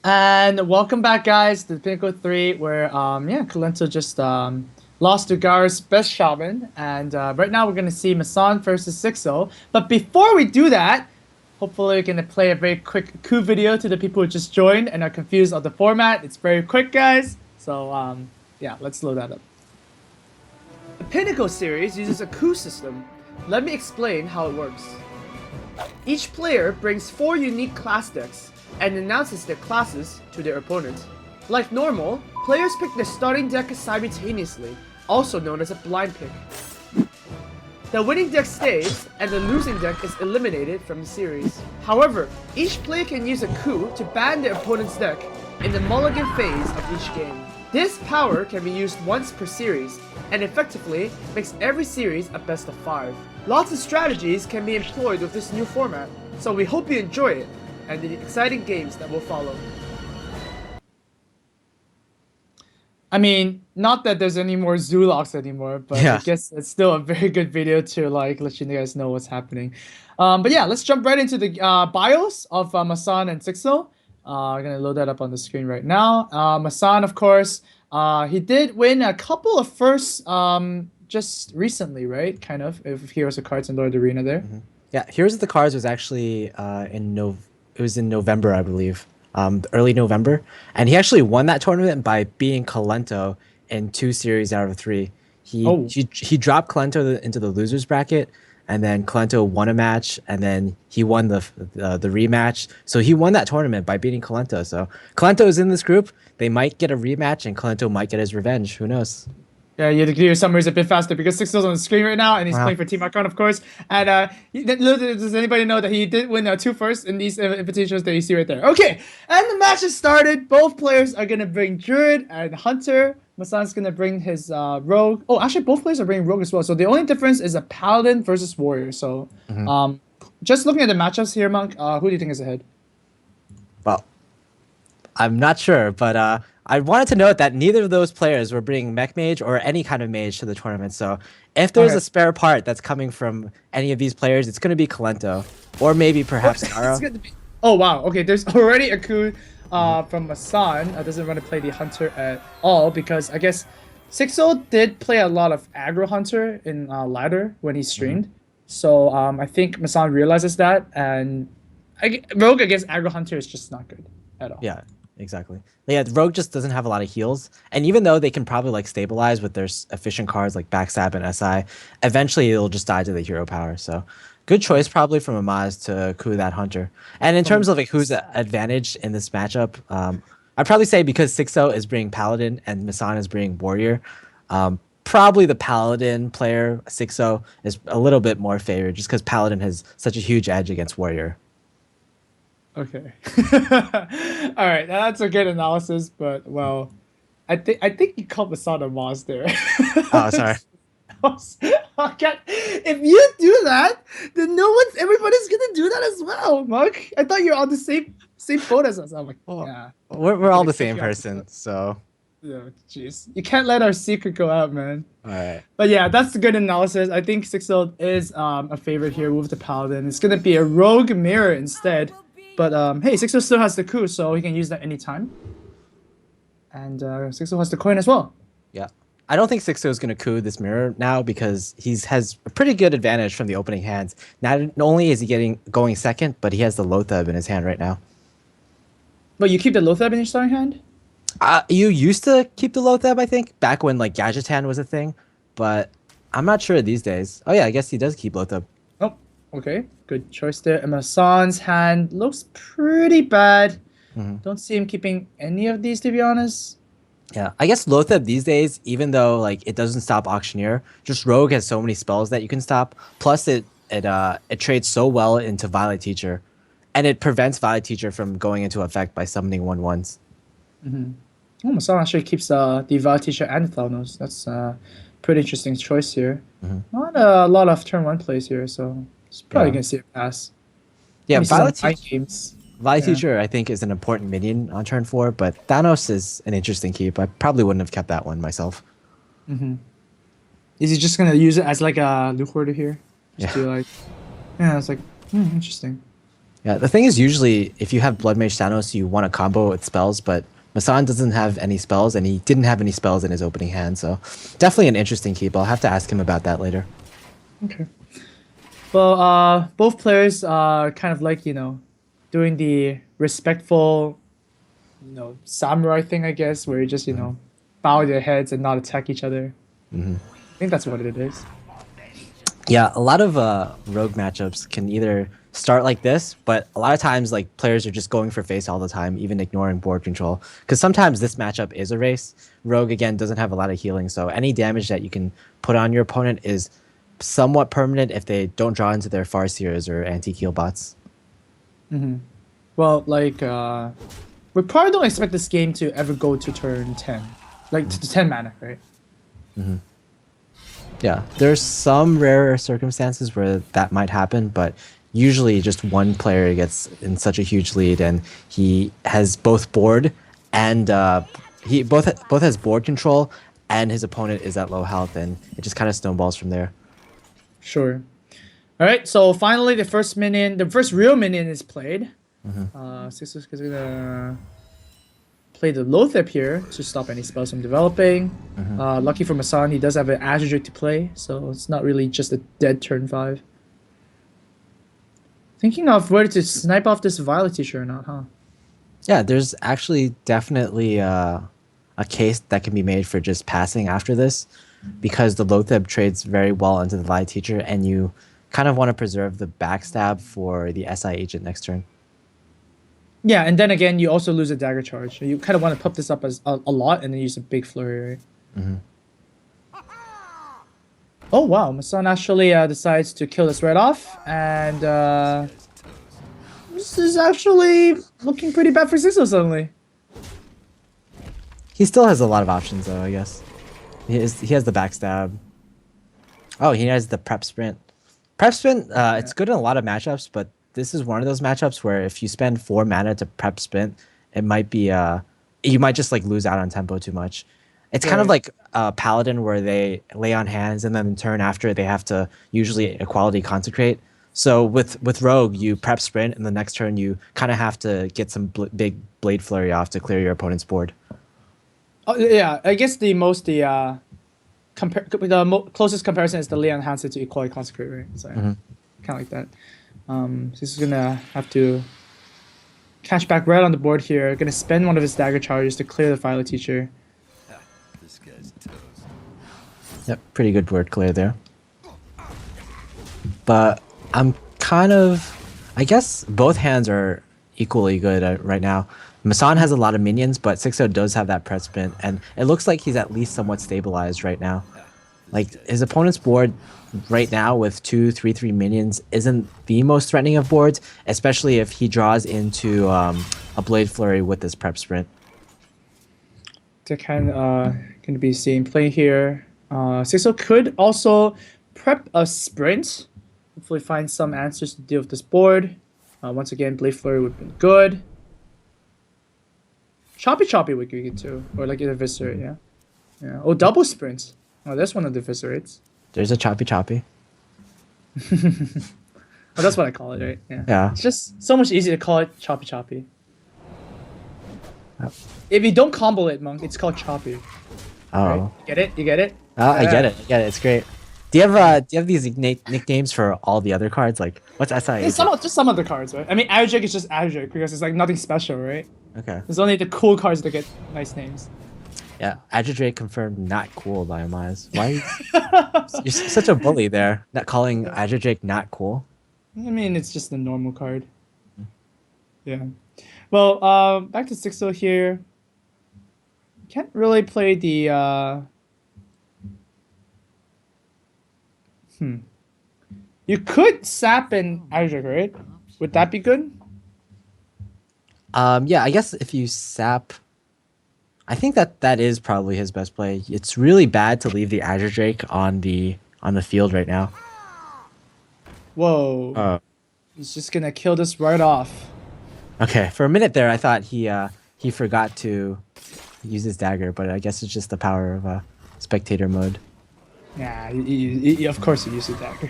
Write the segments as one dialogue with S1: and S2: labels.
S1: And welcome back, guys, to the Pinnacle 3, where, Kalento just lost to Gar's best shaman. And right now we're going to see Massan versus Xixo. But before we do that, hopefully we're going to play a very quick coup video to the people who just joined and are confused of the format. It's very quick, guys. So, yeah, let's load that up. The Pinnacle series uses a coup system. Let me explain how it works. Each player brings 4 unique class decks and announces their classes to their opponent. Like normal, players pick their starting deck simultaneously, also known as a blind pick. The winning deck stays, and the losing deck is eliminated from the series. However, each player can use a coup to ban their opponent's deck in the mulligan phase of each game. This power can be used once per series, and effectively makes every series a best of 5. Lots of strategies can be employed with this new format, so we hope you enjoy it, and the exciting games that will follow. I mean, not that there's any more Zulocks anymore, but
S2: Yeah.
S1: I guess it's still a very good video to like let you guys know what's happening. But yeah, let's jump right into the bios of Massan and Xixo. I'm gonna load that up on the screen right now. Massan, of course, he did win a couple of firsts just recently, right? Kind of, if Heroes of Cards and Lord of the Arena there.
S2: Yeah, Heroes of the Cards was actually it was in November, I believe, early November, and he actually won that tournament by beating Kalento in 2 series out of 3.
S1: Oh,
S2: He dropped Kalento into the losers bracket, and then Kalento won a match, and then he won the rematch. So he won that tournament by beating Kalento. So Kalento is in this group. They might get a rematch, and Kalento might get his revenge. Who knows?
S1: yeah, you have to do your summaries a bit faster because Sixto's on the screen right now, and he's
S2: Wow.
S1: playing for Team Icon, of course. And does anybody know that he did win 2 firsts in these invitations that you see right there? Okay, and the match has started. Both players are gonna bring Druid and Hunter. Masan's gonna bring his Rogue. Oh, actually, both players are bringing Rogue as well. So the only difference is a Paladin versus Warrior. So,
S2: Mhm.
S1: um, just looking at the matchups here, Monk, who do you think is ahead?
S2: Well, I'm not sure, but I wanted to note that neither of those players were bringing mech mage or any kind of mage to the tournament. So if there's
S1: Okay.
S2: a spare part that's coming from any of these players, it's going to be Kalento or maybe
S1: Oh,
S2: perhaps
S1: it's
S2: Gara.
S1: good to be. Oh wow. Okay, there's already a coup
S2: Mhm.
S1: from Massan. Doesn't want to play the hunter at all because I guess Xixo did play a lot of aggro hunter in ladder when he
S2: Mhm.
S1: streamed. So I think Massan realizes that, and Rogue against aggro hunter is just not good at all.
S2: Yeah, exactly. Yeah, Rogue just doesn't have a lot of heals, and even though they can probably like stabilize with their efficient cards like Backstab and SI, eventually it'll just die to the hero power. So, good choice probably from Amaz to coup that hunter. And in
S1: From
S2: terms of like who's advantage in this matchup, I'd probably say because Sixo is bringing Paladin and Misan is bringing Warrior, probably the Paladin player Sixo is a little bit more favored just because Paladin has such a huge edge against Warrior.
S1: Okay. All right, that's a good analysis, but well, I think you called Massan a monster.
S2: Oh, sorry.
S1: I can't, if you do that, then everybody's gonna do that as well, Mark. I thought you're on the same boat as us. I'm like,
S2: Well,
S1: yeah,
S2: we're
S1: I'm
S2: all
S1: gonna
S2: the
S1: kick
S2: same
S1: you off the boat.
S2: person, so
S1: Yeah, jeez, you can't let our secret go out, man.
S2: all right.
S1: But yeah, that's a good analysis. I think Sixel is a favorite here with the Paladin. It's gonna be a Rogue Mirror instead. But hey, Sixel still has the coup, so he can use that anytime. And Sixel has the coin as well.
S2: Yeah. I don't think Sixto is going to coup this mirror now because he's has a pretty good advantage from the opening hands. Not only is he getting going second, but he has the Lothab in his hand right now.
S1: But you keep the Lothab in your starting hand?
S2: You used to keep the Lothab, I think, back when like Gadgetan was a thing, but I'm not sure these days. Oh yeah, I guess he does keep Lothab.
S1: Oh, okay. Good choice there. And Massan's hand looks pretty bad.
S2: Hmm.
S1: Don't see him keeping any of these, to be honest.
S2: Yeah, I guess Lothab these days, even though like it doesn't stop Auctioneer, just Rogue has so many spells that you can stop. Plus, it trades so well into Violet Teacher, and it prevents Violet Teacher from going into effect by summoning 1/1s.
S1: Mm-hmm. Oh, Massan actually keeps the Val Teacher and Thalnos. That's a pretty interesting choice here.
S2: Hmm.
S1: Not a lot of turn one plays here, so it's probably
S2: Yeah,
S1: gonna see a pass.
S2: yeah.
S1: Maybe see some mind games.
S2: Violet
S1: Yeah.
S2: Teacher, I think, is an important minion on turn 4, but Thanos is an interesting keep. I probably wouldn't have kept that one myself.
S1: Mm-hmm. Is he just gonna use it as like a loot hoarder here? Just
S2: Yeah.
S1: to like, yeah, it's like, interesting.
S2: Yeah, the thing is usually if you have Blood Mage Thanos, you want to combo with spells, but Massan doesn't have any spells, and he didn't have any spells in his opening hand, so definitely an interesting keep. I'll have to ask him about that later.
S1: Okay. Well, both players are kind of like, doing the respectful, samurai thing, I guess, where you just, bow their heads and not attack each other.
S2: Hmm.
S1: I think that's what it is.
S2: Yeah, a lot of rogue matchups can either start like this, but a lot of times like players are just going for face all the time, even ignoring board control. Because sometimes this matchup is a race. Rogue again doesn't have a lot of healing, so any damage that you can put on your opponent is somewhat permanent if they don't draw into their Farseers or anti-heal bots.
S1: Well, like, we probably don't expect this game to ever go to turn 10. Like, to 10 mana, right?
S2: Yeah, there's some rare circumstances where that might happen, but usually just one player gets in such a huge lead, and he has both board and he both has board control, and his opponent is at low health, and it just kind of snowballs from there.
S1: Sure. All right, so finally the first real minion is played. Xixo's gonna play the Loatheb here to stop any spells from developing. Lucky for Massan, he does have an Azure Drake to play, so it's not really just a dead turn 5. Thinking of whether to snipe off this Violet Teacher or not, huh?
S2: Yeah, there's actually definitely a case that can be made for just passing after this, because the Loatheb trades very well into the Violet Teacher, and you kind of want to preserve the backstab for the SI agent next turn.
S1: Yeah, and then again, you also lose a dagger charge. So you kind of want to pump this up as a lot and then use a big flurry, right? Oh wow, Massan actually decides to kill this right off, and this is actually looking pretty bad for Xixo suddenly.
S2: He still has a lot of options though, I guess. He has the backstab. Oh, he has the prep sprint. Prep sprint, it's good in a lot of matchups, but this is one of those matchups where if you spend 4 mana to prep sprint, it might be you might just like lose out on tempo too much. It's kind of like Paladin where they lay on hands and then in turn after they have to usually equality consecrate. So with Rogue, you prep sprint and the next turn you kind of have to get some big blade flurry off to clear your opponent's board.
S1: Oh yeah, I guess the closest comparison is the Leon Hansen to equality consecrate, right? So kind of like that. This is gonna have to cash back right on the board here. Gonna spend one of his dagger charges to clear the Violet Teacher.
S3: This guy's toast.
S2: Yep, pretty good word clear there. But I'm kind of, I guess both hands are equally good right now. Massan has a lot of minions, but Xixo does have that prep sprint, and it looks like he's at least somewhat stabilized right now. Like his opponent's board right now with 2/3/3 minions isn't the most threatening of boards, especially if he draws into a blade flurry with this prep sprint.
S1: To kind of going to be seeing play here. Xixo could also prep a sprint. Hopefully find some answers to deal with this board. Once again, blade flurry would have been good. Choppy would be good too, or like an eviscerate, yeah. Oh, double sprint. Oh, that's one of the eviscerates.
S2: There's a choppy.
S1: Oh, that's what I call it, right?
S2: Yeah.
S1: It's just so much easier to call it choppy. If you don't combo it, Monk, it's called choppy.
S2: Oh.
S1: Right? You get it?
S2: Oh, I get it. It's great. Do you have these nicknames for all the other cards? Like, what's SI?
S1: Yeah, just some of the cards, right? I mean, Azure Drake is just Azure Drake because it's like nothing special, right?
S2: Okay.
S1: There's only the cool cards that get nice names.
S2: Yeah, Azure Drake confirmed not cool by Miles. Why? You're such a bully there. Not calling Azure Drake not cool.
S1: I mean, it's just a normal card. Yeah. Well, back to Xixo here. Can't really play the. You could sap an Azure, right? Would that be good?
S2: Yeah, I guess if you sap, I think that is probably his best play. It's really bad to leave the Azure Drake on the field right now.
S1: Whoa. He's just gonna kill this right off.
S2: Okay, for a minute there, I thought he forgot to use his dagger, but I guess it's just the power of spectator mode.
S1: Yeah, of course he used a dagger.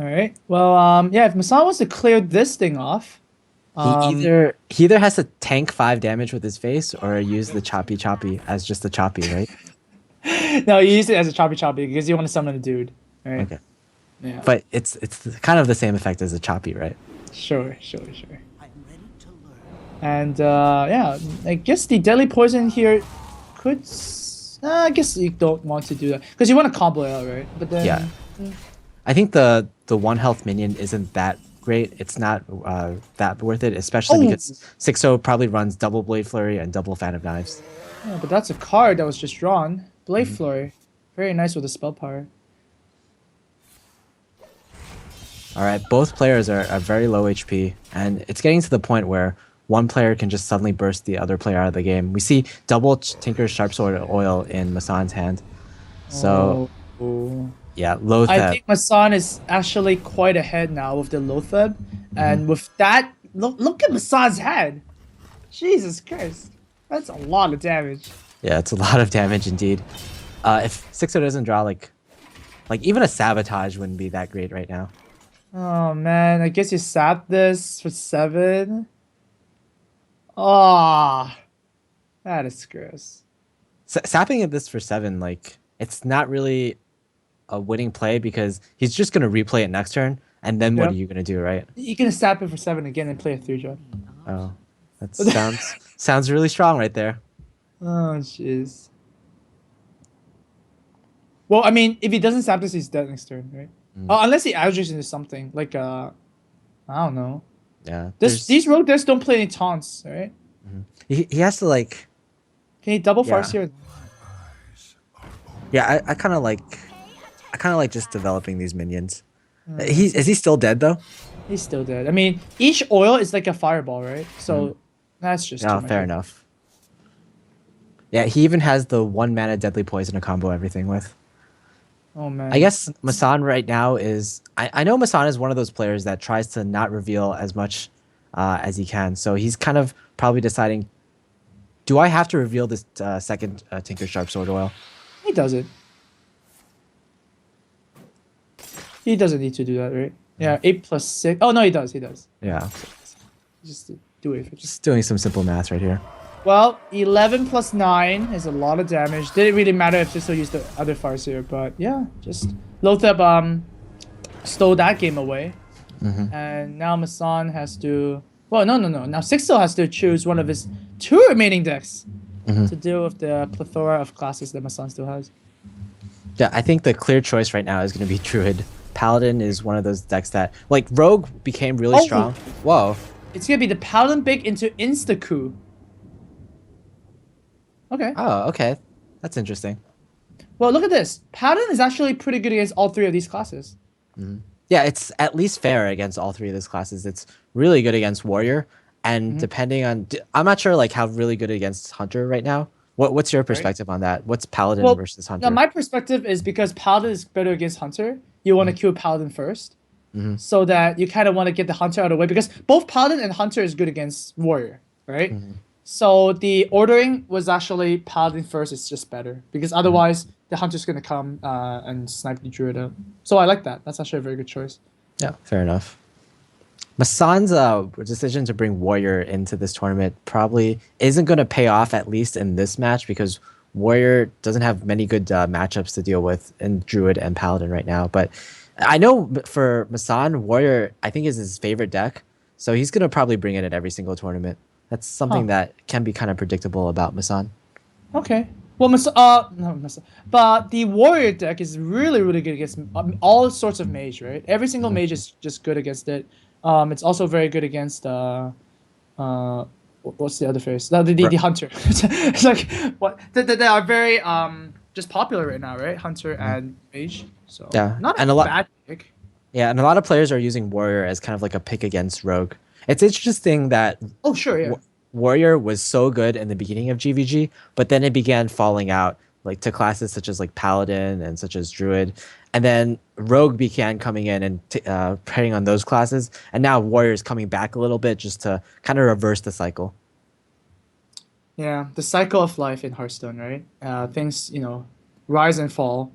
S1: All right. Well, yeah. If Massan wants to clear this thing off,
S2: He
S1: um,
S2: either has to tank 5 damage with his face or use the choppy choppy as just the choppy, right?
S1: no, you use it as a choppy choppy because you want to summon a dude. All right.
S2: Okay.
S1: Yeah.
S2: But it's kind of the same effect as a choppy, right?
S1: Sure. And yeah, I guess the deadly poison here could. I guess you don't want to do that because you want to combo it out, right? But
S2: Yeah.
S1: then.
S2: I think the 1 health minion isn't that great. It's not that worth it, especially
S1: Oh,
S2: because Xixo probably runs double Blade Flurry and double Fan of Knives.
S1: yeah, but that's a card that was just drawn. Blade
S2: Mhm.
S1: Flurry. Very nice with the spell power.
S2: All right, both players are very low HP, and it's getting to the point where one player can just suddenly burst the other player out of the game. We see double Tinker's Sharpsword Oil in Massan's hand. So,
S1: Oh.
S2: yeah,
S1: I
S2: Lothep.
S1: think Massan is actually quite ahead now with the Lotheb.
S2: Mhm.
S1: And with that, look at Massan's head. Jesus Christ. That's a lot of damage.
S2: Yeah, it's a lot of damage indeed. If Xixo doesn't draw, like even a Sabotage wouldn't be that great right now.
S1: Oh man, I guess you sap this for 7. Ah, that is gross.
S2: Sapping at this for 7, like, it's not really a winning play because he's just going to replay it next turn, and then what are
S1: Yep.
S2: you going to do, right?
S1: You can sap it for 7 again and play a 3-drop.
S2: Oh, that sounds really strong right there.
S1: Oh, jeez. Well, I mean, if he doesn't sap this, he's dead next turn, right? Oh, unless he outrages into something like I don't know.
S2: Yeah,
S1: These rogue decks don't play any taunts, right?
S2: he has to like,
S1: Can he double
S2: Yeah.
S1: farce here?
S2: yeah, I kind of like just developing these minions. Is he still dead though?
S1: He's still dead. I mean, each oil is like a fireball, right? So that's just
S2: Yeah,
S1: too much.
S2: fair enough. Yeah, he even has the 1 mana deadly poison to combo everything with.
S1: Oh man.
S2: I guess Massan right now is. I know Massan is one of those players that tries to not reveal as much as he can. So he's kind of probably deciding, do I have to reveal this second Tinker Sharp Sword Oil?
S1: He doesn't. He doesn't need to do that, right? Yeah, 8 plus 6. Oh no, he does. He does.
S2: Yeah,
S1: Just do it.
S2: just doing some simple math right here.
S1: Well, 11 plus 9 is a lot of damage. Didn't really matter if Xixo used the other Farseer, but yeah, just Lothep stole that game away. And now Massan has to... Well, no. Now Xixo has to choose one of his 2 remaining decks to deal with the plethora of classes that Massan still has.
S2: Yeah, I think the clear choice right now is going to be Druid. Paladin is one of those decks that, like, Rogue became really
S1: Oh!
S2: strong. Whoa.
S1: It's gonna be the Paladin big into Insta-coup. Okay.
S2: Oh, okay. That's interesting.
S1: Well, look at this. Paladin is actually pretty good against all 3 of these classes.
S2: Yeah, it's at least fair against all 3 of those classes. It's really good against Warrior, and depending on, I'm not sure like how really good against Hunter right now. What's your perspective on that? What's Paladin
S1: Well,
S2: versus Hunter?
S1: now my perspective is because Paladin is better against Hunter, you want to kill Paladin first. So that you kind of want to get the Hunter out of the way because both Paladin and Hunter is good against Warrior, right? So the ordering was actually Paladin first is just better because otherwise the Hunter's going to come and snipe the Druid out. So I like that. That's actually a very good choice.
S2: Yeah, fair enough. Massan's decision to bring Warrior into this tournament probably isn't going to pay off, at least in this match, because Warrior doesn't have many good matchups to deal with in Druid and Paladin right now. But I know for Massan, Warrior, I think, is his favorite deck. So he's going to probably bring it in every single tournament. That's something that can be kind of predictable about Massan.
S1: Okay. Well, but the Warrior deck is really, really good against all sorts of mage, right? Every single mage is just good against it. It's also very good against what's the other face? The Hunter. It's like what they are very just popular right now, right? Hunter and mage. So
S2: Yeah,
S1: not
S2: and
S1: a
S2: a lot.
S1: bad pick.
S2: Yeah, and a lot of players are using Warrior as kind of like a pick against Rogue. It's interesting that
S1: Oh sure, yeah.
S2: Warrior was so good in the beginning of GVG, but then it began falling out, like to classes such as like Paladin and such as Druid, and then Rogue began coming in and preying on those classes, and now Warrior is coming back a little bit just to kind of reverse the cycle.
S1: Yeah, the cycle of life in Hearthstone, right? Things rise and fall.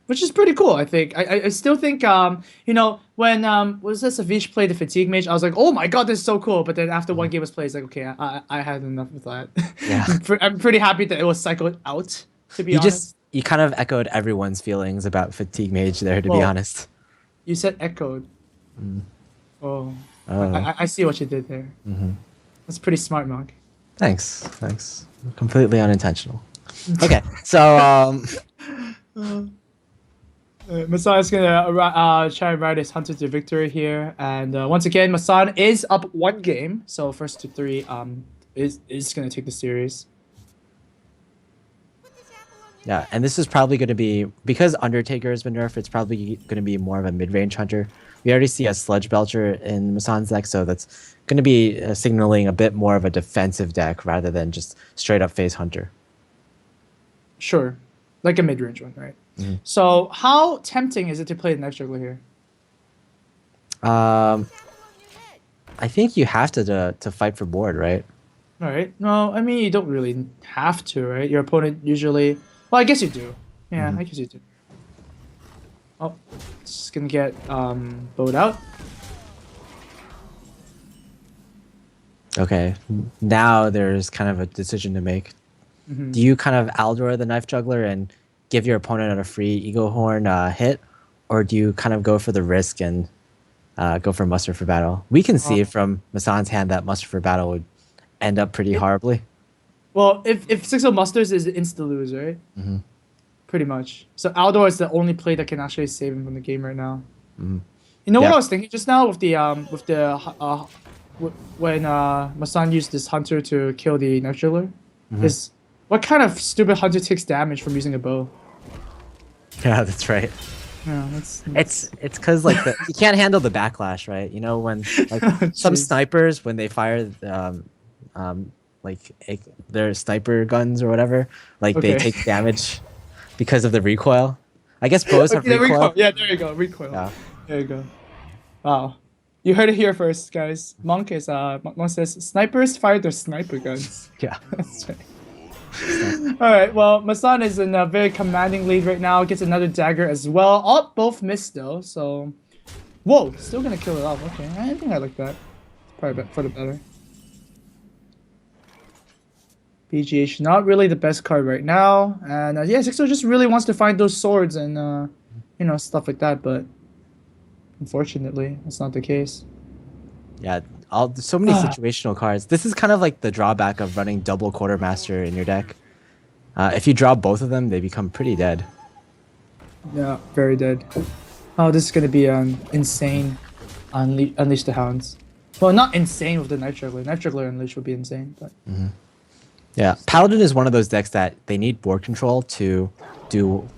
S1: which is pretty cool. I think. I still think you know when was this Avish played the fatigue mage, I was like, oh my god, this is so cool. But then after one game was played, it's like, okay, I had enough of that.
S2: Yeah.
S1: I'm pretty happy that it was cycled out. To be honest.
S2: You kind of echoed everyone's feelings about fatigue mage there, to be
S1: Well,
S2: honest.
S1: You said echoed. Oh,
S2: Oh.
S1: I see what you did there. That's pretty smart, Monk.
S2: Thanks. Completely unintentional. Okay, so
S1: Massan is gonna try and ride his hunter to victory here, and once again, Massan is up one game, so first to three is gonna take the series.
S2: yeah, and this is probably going to be because Undertaker has been nerfed. It's probably going to be more of a mid-range hunter. We already see a Sludge Belcher in Massan's deck, so that's going to be signaling a bit more of a defensive deck rather than just straight up face hunter.
S1: Sure, like a mid-range one, right? So how tempting is it to play the Knife Juggler here?
S2: I think you have to fight for board, right?
S1: All right. No, I mean you don't really have to, right? Your opponent usually. Well, I guess you do. Yeah, I guess you do. Oh, just gonna get bowed out.
S2: Okay, now there's kind of a decision to make. Do you kind of Aldor the Knife Juggler and give your opponent a free Ego Horn hit, or do you kind of go for the risk and go for Muster for Battle? We can see from Massan's hand that Muster for Battle would end up pretty horribly.
S1: Well, if Xixo musters is insta lose, right? Pretty much. So Aldor is the only play that can actually save him from the game right now. You know what I was thinking just now with the when Massan used this hunter to kill the Knife Juggler, is what kind of stupid hunter takes damage from using a bow?
S2: Yeah, that's right.
S1: Yeah,
S2: It's because like you can't handle the backlash, right? You know when like some
S1: Jeez.
S2: snipers when they fire like their sniper guns or whatever, like they
S1: Okay.
S2: take damage because of the recoil. I guess bows have
S1: Okay,
S2: recoil.
S1: Yeah, there you go. Recoil.
S2: Yeah.
S1: There you go. Wow. You heard it here first, guys. Monk says snipers fire their sniper guns.
S2: Yeah.
S1: That's right. All right. Well, Massan is in a very commanding lead right now. Gets another dagger as well. Oh, both missed though. So, whoa, still gonna kill it off. Okay, I think I like that. Probably for the better. BGH not really the best card right now, and yeah, Xixo just really wants to find those swords and you know, stuff like that. But unfortunately, that's not the case.
S2: Yeah, so many situational cards. This is kind of like the drawback of running double Quartermaster in your deck. If you draw both of them, they become pretty dead.
S1: Yeah, very dead. Oh, this is gonna be insane. Unleash the Hounds. Well, not insane with the Knife Juggler. Knife Juggler Unleash would be insane, but
S2: Yeah, Paladin is one of those decks that they need board control to do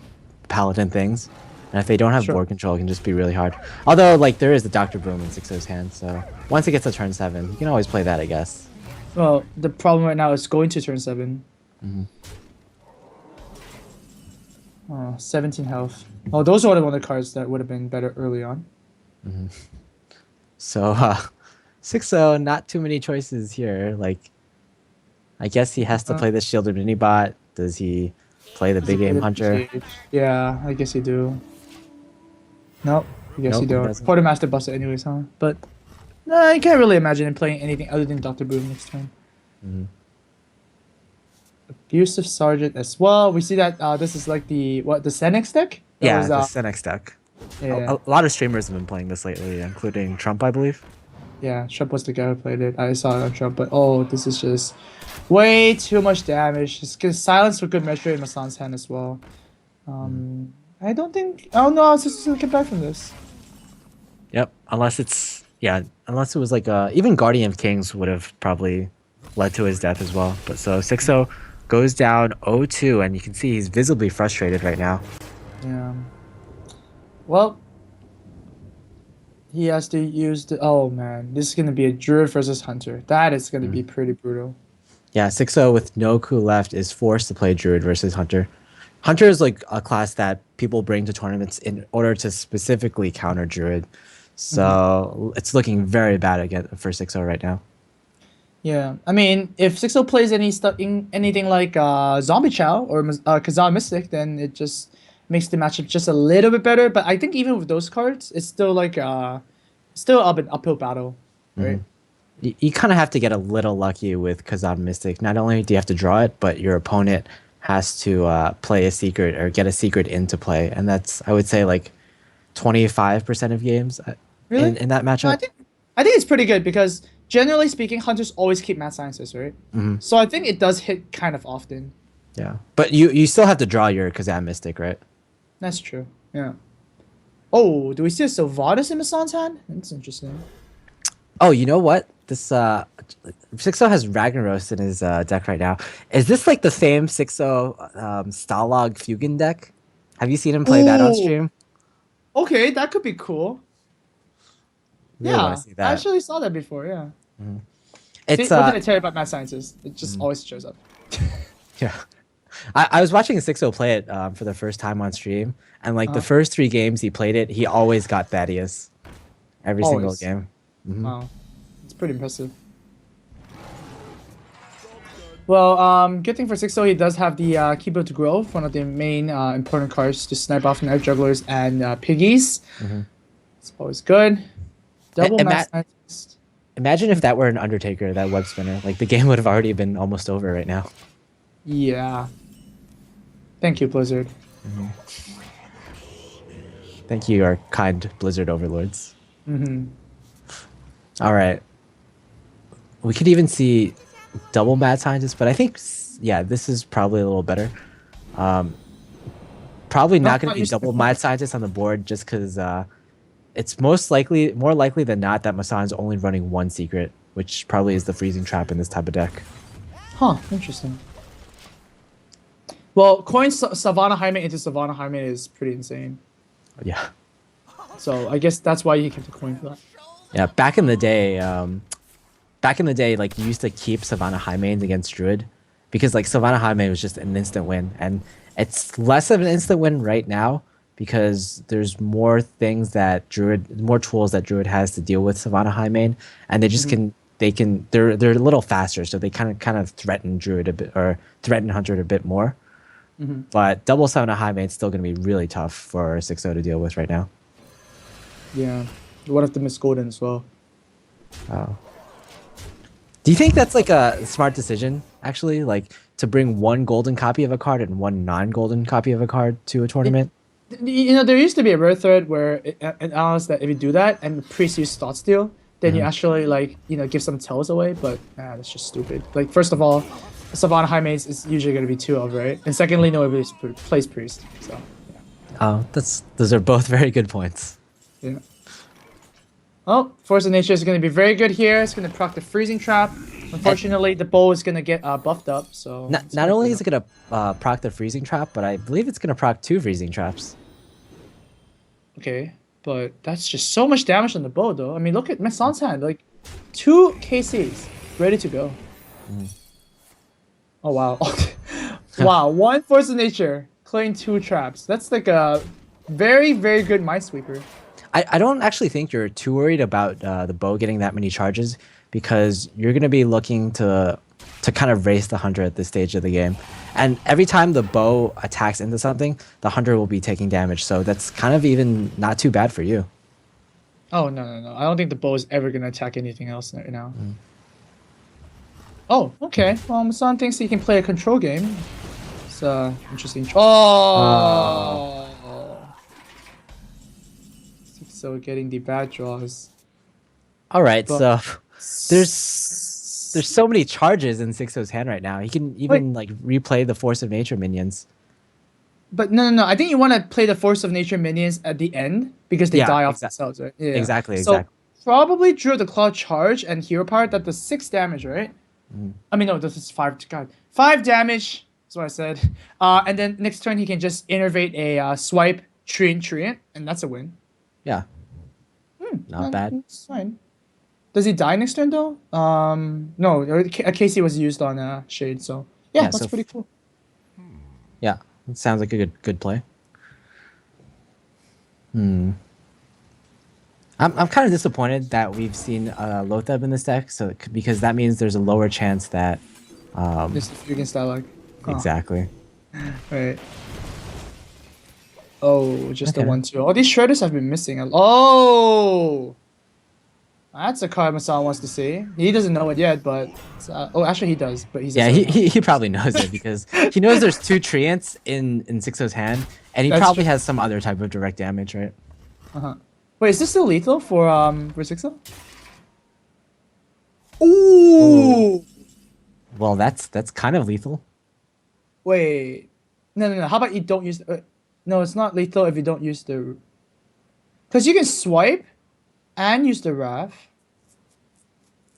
S2: Paladin things. And if they don't have
S1: Sure.
S2: board control, it can just be really hard. Although, like, there is the Dr. Boom in Xixo's hand, so once it gets to turn 7, you can always play that, I guess.
S1: well, the problem right now is going to turn 7. Oh, 17 health. Oh, those are one of the cards that would have been better early on.
S2: So, Xixo, not too many choices here. Like, I guess he has to play the Shielded Minibot. Does he play the Big Aim Hunter?
S1: Yeah, I guess you do. Nope, I guess
S2: Nope,
S1: you
S2: he
S1: don't.
S2: doesn't.
S1: Quartermaster busted anyways, huh? But no, I can't really imagine him playing anything other than Dr. Boom next turn. Abusive Sergeant as well. We see that this is like the Senex deck? That
S2: Yeah,
S1: was,
S2: the Senex deck.
S1: yeah.
S2: A lot of streamers have been playing this lately, including Trump, I believe.
S1: Yeah, Trump was the guy who played it. I saw it on Trump, but oh, this is just way too much damage. Just get silence for good measure in Massan's hand as well. I don't know how Xixo's gonna get back from this.
S2: Yep, unless it was like even Guardian of Kings would have probably led to his death as well. But so Xixo goes down 0-2, and you can see he's visibly frustrated right now.
S1: Yeah. Well, he has to use the. Oh man, this is gonna be a Druid versus Hunter. That is gonna be pretty brutal.
S2: Yeah, Xixo with no coup left is forced to play Druid versus Hunter. Hunter is like a class that people bring to tournaments in order to specifically counter Druid. So it's looking very bad again for Xixo right now.
S1: Yeah, I mean, if Xixo plays anything like Zombie Chow or Kazan Mystic, then makes the matchup just a little bit better. But I think even with those cards, it's still like still an uphill battle, right?
S2: You kind of have to get a little lucky with Kazan Mystic. Not only do you have to draw it, but your opponent has to play a secret or get a secret into play, and that's, I would say, like 25% of games
S1: Really?
S2: in that
S1: No,
S2: matchup.
S1: I think it's pretty good because generally speaking, hunters always keep mad sciences, right? So I think it does hit kind of often.
S2: Yeah, but you still have to draw your Kazan Mystic, right?
S1: That's true. Yeah. Oh, do we see a Sylvanas in Massan's hand? That's interesting.
S2: Oh, you know what? This Xixo has Ragnaros in his deck right now. Is this like the same Xixo Stalag Fugen deck? Have you seen him play that on
S1: Ooh.
S2: stream?
S1: Okay, that could be cool.
S2: Really wanna
S1: Yeah,
S2: see
S1: I
S2: that.
S1: actually saw that before. Yeah.
S2: It's
S1: See, what did I tell you about mad sciences? It just always shows up.
S2: yeah. I was watching Xixo play it for the first time on stream, and like the first 3 games he played it, he always got Thaddeus. Every single
S1: Always.
S2: game.
S1: Wow, it's pretty impressive. Well, good thing for Xixo, he does have the Keyboard to Growth, one of the main important cards to snipe off knife jugglers and piggies. It's always good. Double
S2: And
S1: mass.
S2: Imagine if that were an Undertaker, that web spinner. Like the game would have already been almost over right now.
S1: Yeah. Thank you, Blizzard.
S2: Thank you, our kind Blizzard overlords. All right. We could even see double mad scientist, but I think, yeah, this is probably a little better. Probably not going to be double mad scientist on the board just because it's more likely than not that Massan's only running 1 secret, which probably is the freezing trap in this type of deck.
S1: Huh, interesting. Well, coin Savannah Jaime into Savannah Jaime is pretty insane.
S2: Yeah.
S1: So I guess that's why you kept the coin for that.
S2: Yeah, back in the day, like you used to keep Savannah Highmanes against Druid because like Savannah Highmane was just an instant win, and it's less of an instant win right now because there's more things that more tools that Druid has to deal with Savannah Highmane, and they just they're a little faster, so they kind of threaten Druid a bit or threaten Hunter a bit more. But double Savannah Highmane is still going to be really tough for Xixo to deal with right now.
S1: Yeah. What if the Miss Golden as well?
S2: Oh. Do you think that's like a smart decision, actually? Like to bring 1 golden copy of a card and 1 non-golden copy of a card to a tournament?
S1: You know, there used to be a rare thread where it announced that if you do that and the priest use Thought Steal, then you actually like, you know, give some tells away, but that's just stupid. Like, first of all, Savannah Highmanes is usually going to be 2 of, right? And secondly, nobody plays priest, so yeah.
S2: Oh, those are both very good points.
S1: Yeah. Oh, Force of Nature is going to be very good here. It's going to proc the freezing trap. Unfortunately, the bow is going to get buffed up. So
S2: Not only is it going to proc the freezing trap, but I believe it's going to proc 2 freezing traps.
S1: Okay, but that's just so much damage on the bow, though. I mean, look at Massan's hand, like 2 KCs ready to go. Oh wow, wow! 1 Force of Nature, clearing 2 traps. That's like a very good Minesweeper.
S2: I don't actually think you're too worried about the bow getting that many charges because you're going to be looking to kind of race the Hunter at this stage of the game. And every time the bow attacks into something, the Hunter will be taking damage. So that's kind of even not too bad for you.
S1: Oh, no. I don't think the bow is ever going to attack anything else right now. Oh, okay. Well, Massan thinks he can play a control game. It's interesting. Oh! So getting the bad draws.
S2: All right,
S1: But-
S2: so there's so many charges in Xixo's hand right now. He can even like replay the Force of Nature minions.
S1: But no. I think you want to play the Force of Nature minions at the end because they die off themselves, right? Yeah.
S2: Exactly.
S1: So probably drew the Claw Charge and Hero Power. That does 6 damage, right? I mean, no, this is 5. God, 5 damage. That's what I said. And then next turn he can just innervate a swipe, Treant, and that's a win.
S2: Yeah. Not bad.
S1: It's fine. Does he die next turn though? No, a KC was used on Shade, so yeah, that's
S2: so
S1: pretty cool.
S2: Yeah, it sounds like a good play. I'm kind of disappointed that we've seen Lotheb in this deck, because that means there's a lower chance that
S1: Just against that, like
S2: exactly.
S1: right. Oh, just the
S2: Okay.
S1: 1/2. All these shredders have been missing. Oh, that's a card Massan wants to see. He doesn't know it yet, but oh, actually he does, but he's
S2: Yeah,
S1: just like,
S2: he probably knows it because he knows there's two treants in Xixo's hand, and he
S1: That's
S2: probably
S1: true.
S2: has some other type of direct damage, right?
S1: Uh-huh. Wait, is this still lethal for Xixo? Ooh.
S2: Well, that's kind of lethal.
S1: Wait. No. How about you don't use? No, it's not lethal if you don't use the. Because you can swipe and use the Wrath.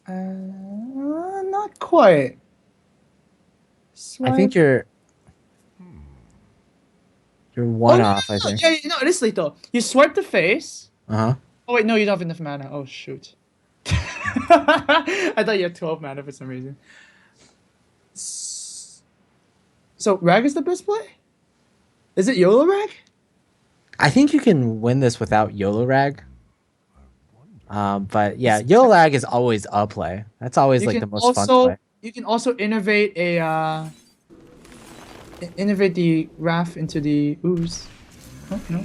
S1: Not quite.
S2: I
S1: Swipe.
S2: think you're
S1: Oh
S2: one
S1: no,
S2: off. I
S1: no, no,
S2: think.
S1: yeah, no, it is lethal. You swipe the face.
S2: Uh huh.
S1: Oh wait, no, you don't have enough mana. Oh shoot. I thought you had 12 mana for some reason. So Rag is the best play? Is it YOLO Rag?
S2: I think you can win this without YOLO Rag. But yeah, YOLO Rag is always a play. That's always
S1: You
S2: like
S1: can
S2: the most fun
S1: also
S2: play.
S1: you can also innovate innovate the Wrath into the ooze. Oh no.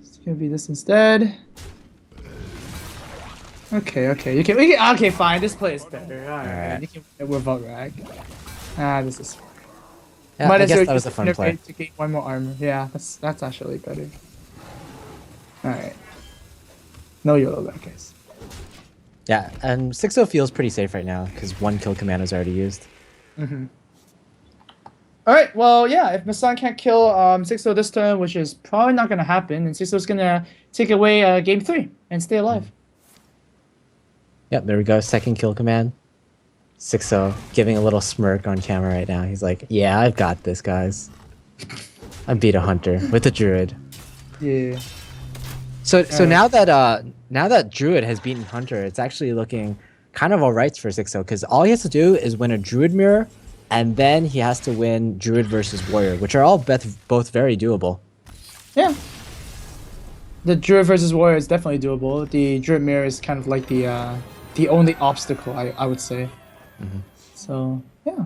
S1: It's gonna be this instead. Okay. Okay, fine. This play is better. Alright. You can without Rag. This is
S2: Yeah,
S1: might
S2: I
S1: as
S2: guess
S1: well
S2: that was
S1: use
S2: a fun play.
S1: innovate to gain one more armor. Yeah, that's actually better. Alright. No YOLO Rag, guys.
S2: Yeah, and 6-0 feels pretty safe right now because one kill command is already used.
S1: Alright, well, yeah, if Massan can't kill Xixo this turn, which is probably not going to happen, and Xixo's going to take away game 3 and stay alive.
S2: Yep, there we go. Second kill command. 6-0 giving a little smirk on camera right now. He's like, yeah, I've got this, guys. I beat a hunter with a druid.
S1: Yeah.
S2: So now that druid has beaten hunter, it's actually looking kind of alright for 6-0 because all he has to do is win a druid mirror, and then he has to win druid versus warrior, which are all both very doable.
S1: Yeah. The Druid versus Warrior is definitely doable. The Druid Mirror is kind of like the only obstacle, I would say. So, yeah.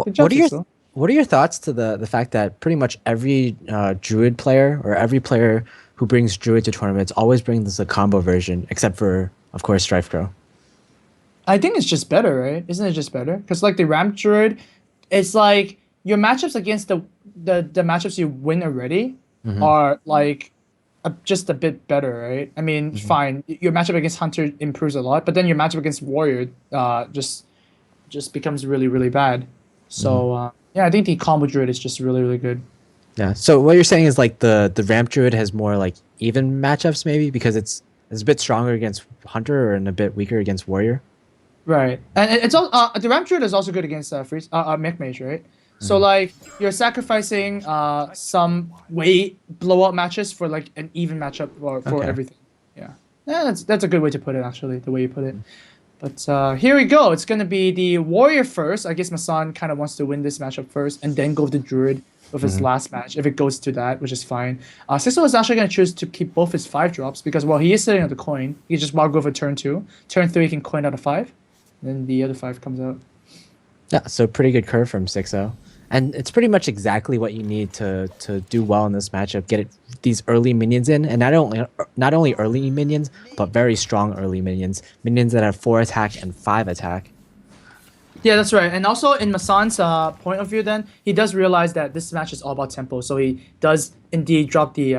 S1: Good job, Xixo.
S2: What are your thoughts to the fact that pretty much every druid player or every player who brings druid to tournaments always brings a combo version, except for of course Strife Crow?
S1: I think it's just better, right? Isn't it just better? Because like the Ramp Druid, it's like your matchups against the matchups you win already are like just a bit better, right? I mean, fine, your matchup against Hunter improves a lot, but then your matchup against Warrior just becomes really bad. So yeah, I think the combo Druid is just really good.
S2: Yeah. So what you're saying is like the ramp druid has more like even matchups maybe because it's a bit stronger against hunter and a bit weaker against warrior.
S1: Right, and it's all the Ramp Druid is also good against Mech Mage, right? So like you're sacrificing some way blowout matches for like an even matchup for
S2: Okay.
S1: everything. Yeah, that's a good way to put it actually. The way you put it. But here we go. It's gonna be the Warrior first. I guess Massan kind of wants to win this matchup first, and then go with the Druid with his last match if it goes to that, which is fine. Xixo is actually gonna choose to keep both his 5-drops because while he is sitting on the coin, he can just walk over turn 2. Turn 3 he can coin out a 5, and then the other 5 comes out.
S2: Yeah. So pretty good curve from 6-0. And it's pretty much exactly what you need to do well in this matchup. Get these early minions in, and not only early minions, but very strong early minions. Minions that have 4 attack and 5 attack.
S1: Yeah, that's right. And also in Massan's point of view, then he does realize that this match is all about tempo, so he does indeed drop the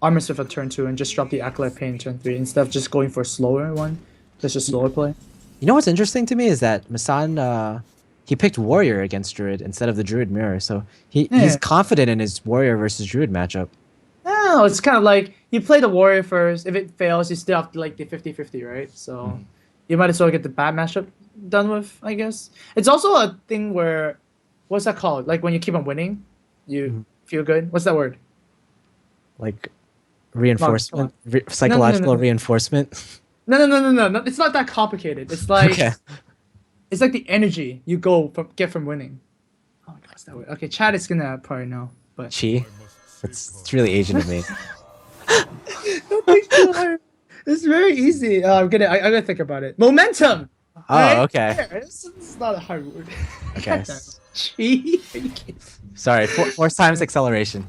S1: Armor Swift at turn 2 and just drop the Acolyte Pain in turn 3 instead of just going for a slower one. That's just slower play.
S2: You know what's interesting to me is that Massan he picked warrior against druid instead of the druid mirror, so he's confident in his warrior versus druid matchup.
S1: Oh, it's kind of like you play the Warrior first. If it fails, you still have like the 50-50, right? So you might as well get the bad matchup done with, I guess. It's also a thing where, what's that called? Like when you keep on winning, you feel good. What's that word?
S2: Like reinforcement,
S1: No.
S2: psychological reinforcement.
S1: No. It's not that complicated. It's like
S2: Okay.
S1: it's like the energy you get from winning. Oh my god, what's that word? Okay, Chad is gonna probably know, but
S2: Chi. It's really Asian of me.
S1: don't think so hard. It's very easy. I'm gonna think about it. Momentum.
S2: Oh, okay.
S1: Yeah, it's not a hard word.
S2: Okay.
S1: Gee.
S2: Sorry, four times acceleration.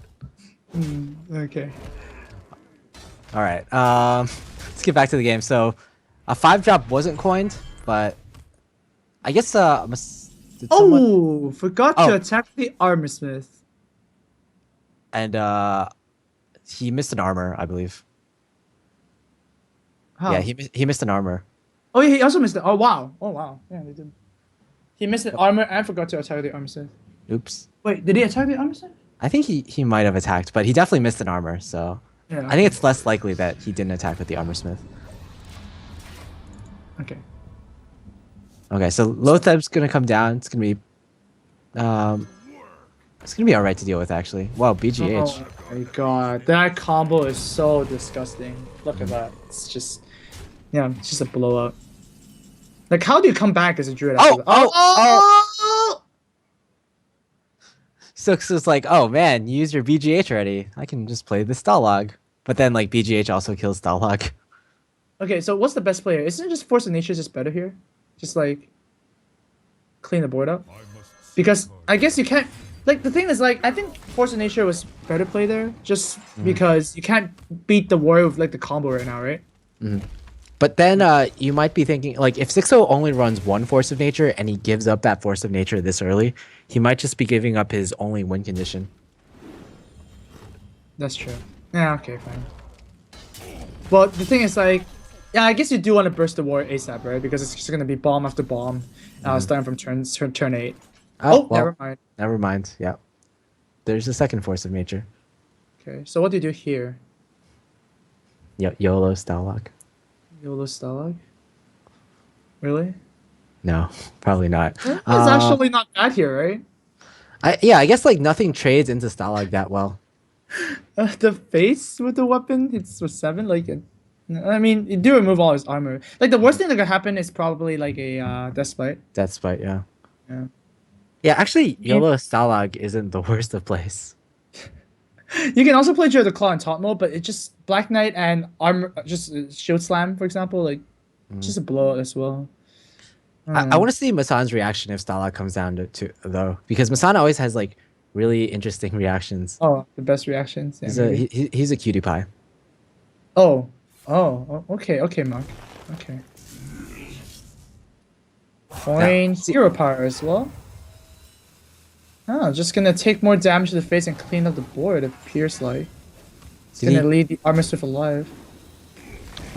S1: Okay.
S2: All right. Let's get back to the game. So, a 5-drop wasn't coined, but I guess did someone
S1: Oh, forgot to
S2: Oh.
S1: attack the armor smith.
S2: and he missed an armor, I believe.
S1: How?
S2: Yeah, he missed an armor.
S1: Oh, yeah, he also missed it. Oh, wow. Oh, wow. Yeah, they did. He missed an armor and forgot to attack the armor smith.
S2: Oops.
S1: Wait, did he attack the armor smith?
S2: I think he might have attacked, but he definitely missed an armor. So
S1: Yeah.
S2: I think it's less likely that he didn't attack with the armor smith.
S1: Okay.
S2: Okay, so Lotheb's gonna come down. It's gonna be all right to deal with actually. Wow, BGH.
S1: Oh my god, that combo is so disgusting. Look at that. It's just, yeah, it's just a blowout. Like, how do you come back as a druid? After that? Oh!
S2: So it's like, oh man, you used your BGH already. I can just play the Stalag. But then like BGH also kills Stalag.
S1: Okay, so what's the best player? Isn't just Force of Nature just better here? Just like clean the board up? Because I guess you can't. Like, the thing is, like, I think Force of Nature was better play there, just because you can't beat the warrior with like the combo right now, right?
S2: But then you might be thinking, like, if Xixo only runs one Force of Nature and he gives up that Force of Nature this early, he might just be giving up his only win condition.
S1: That's true. Yeah, okay, fine. Well, the thing is, like, yeah, I guess you do want to burst the war ASAP, right? Because it's just gonna be bomb after bomb, starting from turn 8. Oh,
S2: well,
S1: never mind.
S2: Never mind. Yeah. There's a second Force of Nature.
S1: Okay, so what do you do here?
S2: YOLO Stalag.
S1: YOLO Stalag? Really?
S2: No, probably not.
S1: It's actually not bad here, right?
S2: Yeah, I guess like nothing trades into Stalag that well.
S1: The face with the weapon, it's for 7. Like, I mean, you do remove all his armor. Like, the worst thing that could happen is probably like a Death Spite.
S2: Death Spite, yeah.
S1: Yeah.
S2: Yeah, actually, YOLO Stalag isn't the worst of plays.
S1: You can also play Jewel of the Claw in taunt mode, but it's just Black Knight and armor, just Shield Slam, for example, like, just a blowout as well.
S2: I want to see Massan's reaction if Stalag comes down to though, because Massan always has like really interesting reactions.
S1: Oh, the best reactions. Yeah,
S2: He's a cutie pie.
S1: Oh, okay, Mark. Okay. Point 0 power as well. Oh, just gonna take more damage to the face and clean up the board, it appears like. It's gonna leave the armor smith alive.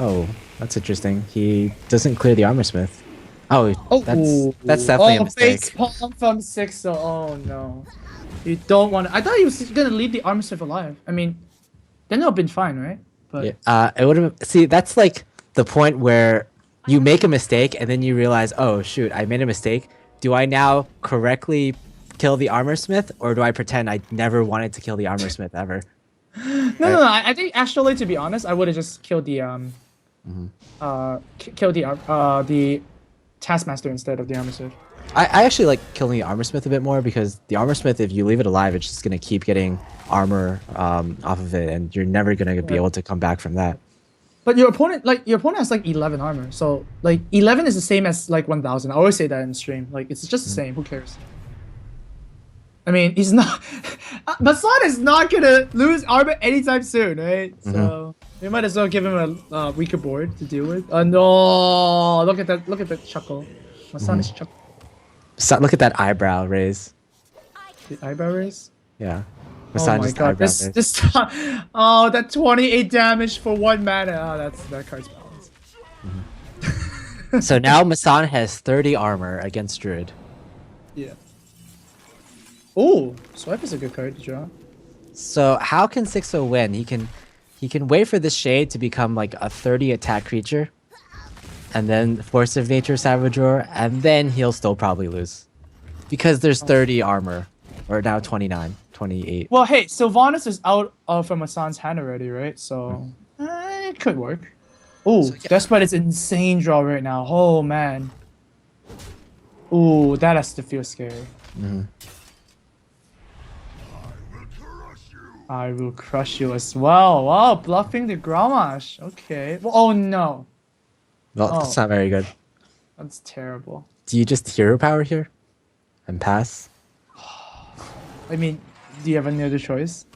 S2: Oh, that's interesting. He doesn't clear the armor smith. Oh, that's definitely a mistake.
S1: Face palm from Xixo. Oh no. You don't want to. I thought he was gonna leave the armor smith alive. I mean, then it would have been fine, right? But
S2: yeah, it would have. See, that's like the point where you make a mistake and then you realize, oh shoot, I made a mistake. Do I now correctly kill the armor smith, or do I pretend I never wanted to kill the armor smith ever?
S1: No. I think actually, to be honest, I would have just killed the the Taskmaster instead of the armor smith.
S2: I actually like killing the armor smith a bit more, because the armor smith, if you leave it alive, it's just gonna keep getting armor off of it, and you're never gonna be able to come back from that.
S1: But your opponent has like 11 armor, so like 11 is the same as like 1,000. I always say that in stream. Like, it's just the same. Who cares? I mean, he's not. Massan is not gonna lose armor anytime soon, right? So we might as well give him a weaker board to deal with. No! Look at that! Look at that chuckle. Massan is chuckle.
S2: So look at that eyebrow raise.
S1: The eyebrow raise.
S2: Yeah.
S1: Oh my god! This oh, that 28 damage for 1 mana. Oh, that card's balanced.
S2: So now Massan has 30 armor against Druid.
S1: Yeah. Oh, Swipe is a good card to draw.
S2: So how can Xixo win? He can wait for this shade to become like a 30 attack creature, and then Force of Nature Savageur, and then he'll still probably lose, because there's 30 armor, or now 29, 28.
S1: Well, hey, Sylvanas is out from Massan's hand already, right? So it could work. Oh, so, yeah. Despite its insane draw right now. Oh man. Oh, that has to feel scary. I will crush you as well. Wow, bluffing the Grommash. Okay. Well, oh no.
S2: Well, that's not very good.
S1: That's terrible.
S2: Do you just hero power here and pass?
S1: I mean, do you have any other choice?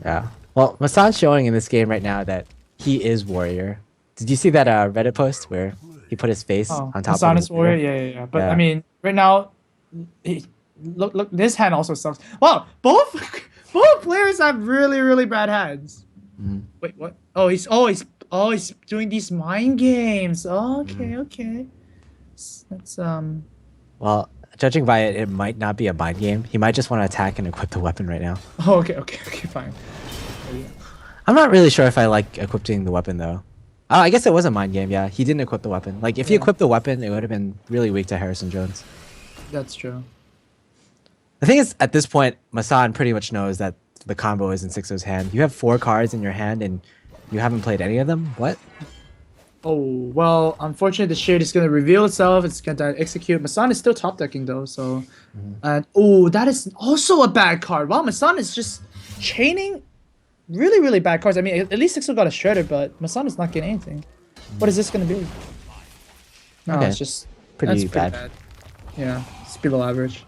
S2: Yeah. Well, Massan's showing in this game right now that he is warrior. Did you see that Reddit post where he put his face
S1: Oh,
S2: on top of
S1: Masana's
S2: his warrior?
S1: warrior. Yeah. But I
S2: Yeah.
S1: mean, right now, he, look, this hand also sucks. Wow, both both players have really, really bad hands.
S2: Mhm.
S1: Wait, what? He's doing these mind games. Okay, okay. That's
S2: Well, judging by it, it might not be a mind game. He might just want to attack and equip the weapon right now.
S1: Oh, okay, fine.
S2: I'm not really sure if I like equipping the weapon though. Oh, I guess it was a mind game. Yeah, he didn't equip the weapon. Like if he
S1: Yeah.
S2: equipped the weapon, it would have been really weak to Harrison Jones.
S1: That's true.
S2: The thing is, at this point, Massan pretty much knows that the combo is in Xixo's hand. You have 4 cards in your hand and you haven't played any of them? What?
S1: Oh, well, unfortunately, the shade is going to reveal itself. It's going to execute. Massan is still top decking, though, so... And, oh, that is also a bad card. Wow, Massan is just chaining really, really bad cards. I mean, at least Xixo got a shredder, but Massan is not getting anything. What is this going to be? No,
S2: Okay.
S1: it's just...
S2: Pretty
S1: that's
S2: bad.
S1: Yeah, it's below average.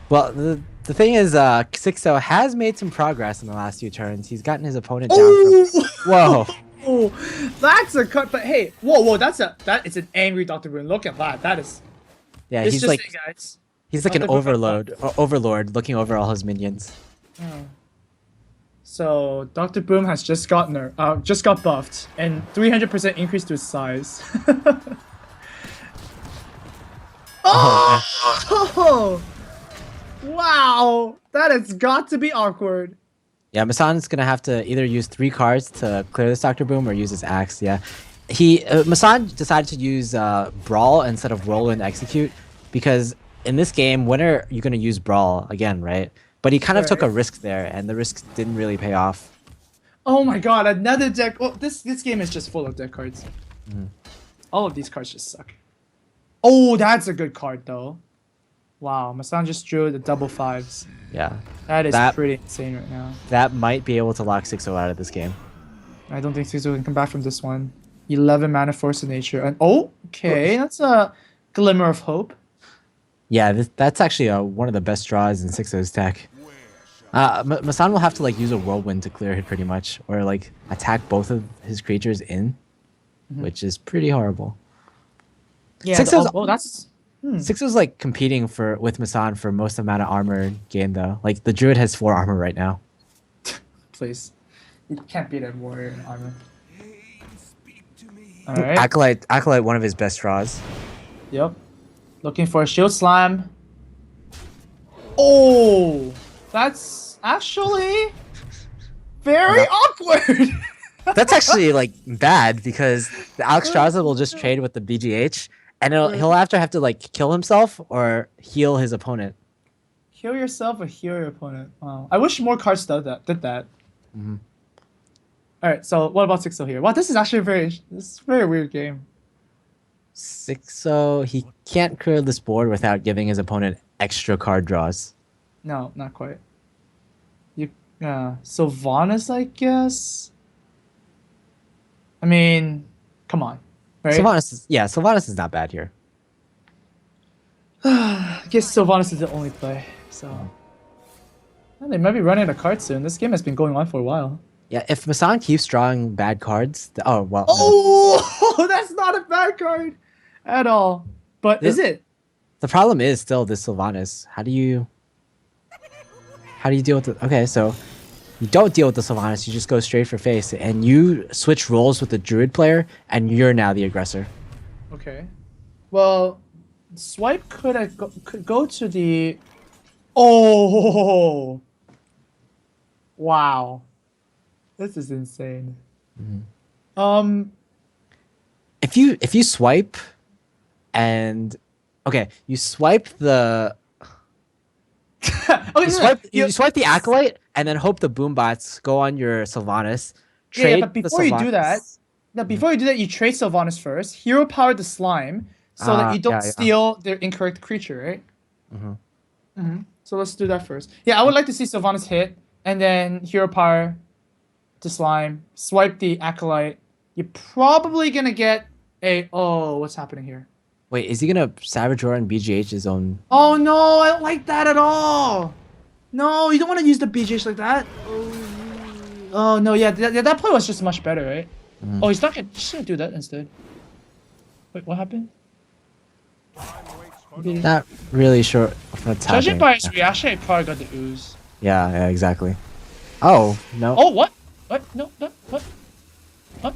S2: Well, the thing is, Xixo has made some progress in the last few turns. He's gotten his opponent down from... Whoa!
S1: Oh, that's a cut. But hey, whoa, it's an angry Dr. Boone. Look at that. That is.
S2: Yeah,
S1: It's
S2: he's
S1: just
S2: like
S1: it, guys.
S2: he's like an
S1: Dr. Boone
S2: overlord looking over all his minions.
S1: So Dr. Boom has just got buffed and 300% increase to his size. Oh! Wow, that has got to be awkward.
S2: Yeah, Massan's gonna have to either use 3 cards to clear this Dr. Boom or use his axe. Yeah, Massan decided to use Brawl instead of Roll and Execute because in this game, when are you gonna use Brawl again, right? But he kind of took a risk there, and the risk didn't really pay off.
S1: Oh my god, another deck. Well, this game is just full of deck cards. All of these cards just suck. Oh, that's a good card though. Wow, Massan just drew the double 5s.
S2: Yeah,
S1: That is
S2: That-
S1: pretty insane right now.
S2: that might be able to lock Xixo out of this game.
S1: I don't think Xixo can come back from this one. 11 mana Force of Nature. And oh, okay, that's a glimmer of hope.
S2: Yeah, that's actually one of the best draws in Xixo's deck. Massan will have to like use a whirlwind to clear it pretty much, or like attack both of his creatures in, which is pretty horrible.
S1: Yeah,
S2: Xixo's-
S1: that's...
S2: Xixo's like competing with Massan for most amount of armor gained though. Like the druid has 4 armor right now.
S1: Please. You can't beat a warrior in armor. Alright.
S2: Acolyte, one of his best draws.
S1: Yep. Looking for a shield slam. Oh! That's actually very awkward!
S2: That's actually like bad because the Alexstrasza will just trade with the BGH, and he'll have to like kill himself or heal his opponent.
S1: Heal yourself or heal your opponent. Wow. I wish more cards did that. Alright, so what about Xixo here? Wow, this is actually a very weird game.
S2: Xixo, he can't clear this board without giving his opponent extra card draws.
S1: No, not quite. Sylvanas, I guess? I mean, come on. Right?
S2: Sylvanas is not bad here.
S1: I guess Sylvanas is the only play, so... Well, they might be running out of cards soon. This game has been going on for a while.
S2: Yeah, if Massan keeps drawing bad cards, no.
S1: Oh! That's not a bad card! At all. But is it?
S2: The problem is still this Sylvanas. How do you deal with it? Okay, so you don't deal with the Sylvanas, you just go straight for face, and you switch roles with the druid player, and you're now the aggressor.
S1: Okay. Well, swipe could go to the... Oh! Wow. This is insane.
S2: If you swipe and you swipe the you swipe the acolyte and then hope the boombots go on your Sylvanas.
S1: But before you do that, you trade Sylvanas first. Hero power the slime so that you don't steal their incorrect creature, right? So let's do that first. Yeah, I would like to see Sylvanas hit and then hero power to slime, swipe the acolyte. You're probably gonna get a... Oh, what's happening here?
S2: Wait, is he gonna Savage Roar and BGH his own?
S1: Oh no, I don't like that at all. No, you don't want to use the BGH like that. Oh no, yeah, that play was just much better, right? Oh, he's not gonna, he's gonna do that instead. Wait, what happened?
S2: Not really sure what's
S1: Judging
S2: happening.
S1: by his reaction, he probably got the ooze.
S2: Yeah, exactly. Oh no.
S1: Oh, what? What? No, no, what? What?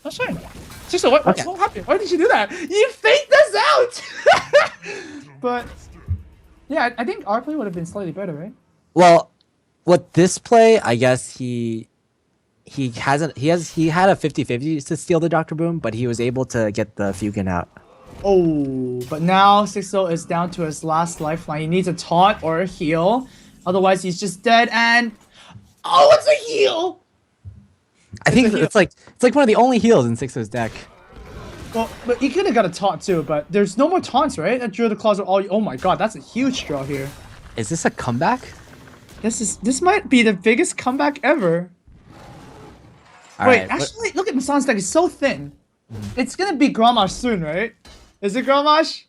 S1: That's fine. Xixo, what
S2: Okay.
S1: happened? Why did you do that? You faked us out! But, yeah, I think our play would have been slightly better, right?
S2: Well, what this play, I guess he had a 50-50 to steal the Dr. Boom, but he was able to get the Fukin out.
S1: Oh, but now Xixo is down to his last lifeline. He needs a taunt or a heal. Otherwise, he's just dead and... Oh, it's a heal!
S2: I think
S1: a heal.
S2: it's like one of the only heals in Xixo's deck.
S1: Well, but he could have got a taunt too, but there's no more taunts, right? That drew the claws of all... Oh my god, that's a huge draw here.
S2: Is this a comeback?
S1: This might be the biggest comeback ever.
S2: All
S1: Wait,
S2: right,
S1: actually, look at Massan's deck. It's so thin. It's gonna be Grommash soon, right? Is it Grommash?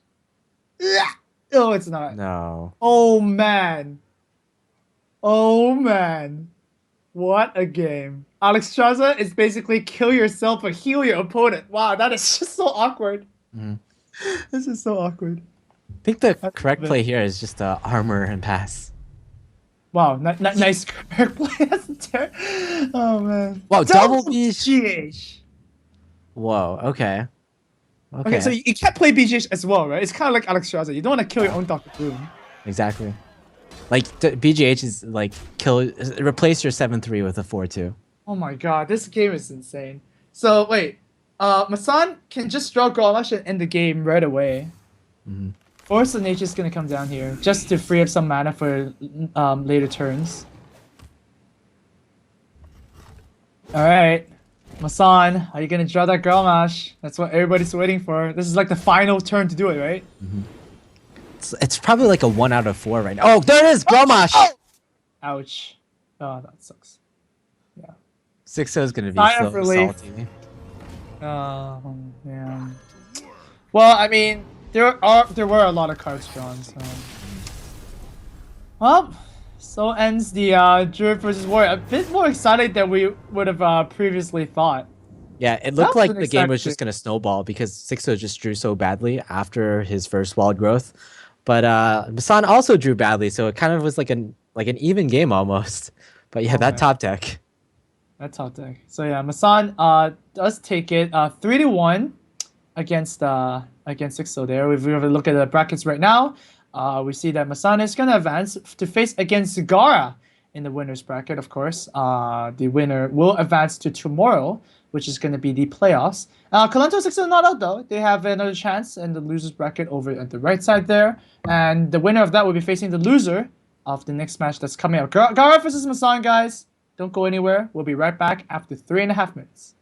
S1: Oh, it's not.
S2: no.
S1: Oh, man. Oh, man. What a game. Alex Straza is basically kill yourself or heal your opponent. Wow, that is just so awkward. This is so awkward.
S2: I think the
S1: That's
S2: correct
S1: good.
S2: play here is just armor and pass.
S1: Wow, nice correct play. Oh, man.
S2: Wow, double B.
S1: GH.
S2: Whoa. Okay.
S1: Okay, so you can't play BGH as well, right? It's kind of like Alex Straza. You don't want to kill your own Dr. Boom.
S2: Exactly. Like BGH is like replace your 7-3 with a 4-2.
S1: Oh my god, this game is insane. So wait, Massan can just draw Grommash and end the game right away. Force of Nature's gonna come down here just to free up some mana for later turns. Alright. Massan, are you gonna draw that Grommash? That's what everybody's waiting for. This is like the final turn to do it, right?
S2: It's probably like a 1 out of 4 right now. Oh, there it is, Grommash.
S1: Ouch. Oh, that sucks.
S2: Xixo's gonna be
S1: Sigh
S2: so
S1: of relief.
S2: salty.
S1: Oh, yeah. Well, I mean, there were a lot of cards drawn, so. Well, so ends the Druid versus Warrior. A bit more excited than we would have previously thought.
S2: Yeah, it looked
S1: was
S2: like
S1: an
S2: the game was
S1: exciting-
S2: just gonna snowball because Xixo just drew so badly after his first wild growth, but Massan also drew badly, so it kind of was like an even game almost. But yeah,
S1: Oh,
S2: that
S1: man.
S2: top deck.
S1: That's top deck. So yeah, Massan does take it 3-1 against Xixo there. If we have a look at the brackets right now, we see that Massan is gonna advance to face against Zagara in the winners bracket. Of course, the winner will advance to tomorrow, which is gonna be the playoffs. Kalento Xixo not out though. They have another chance in the losers bracket over at the right side there, and the winner of that will be facing the loser of the next match that's coming up. Gara versus Massan, guys. Don't go anywhere. We'll be right back after 3.5 minutes.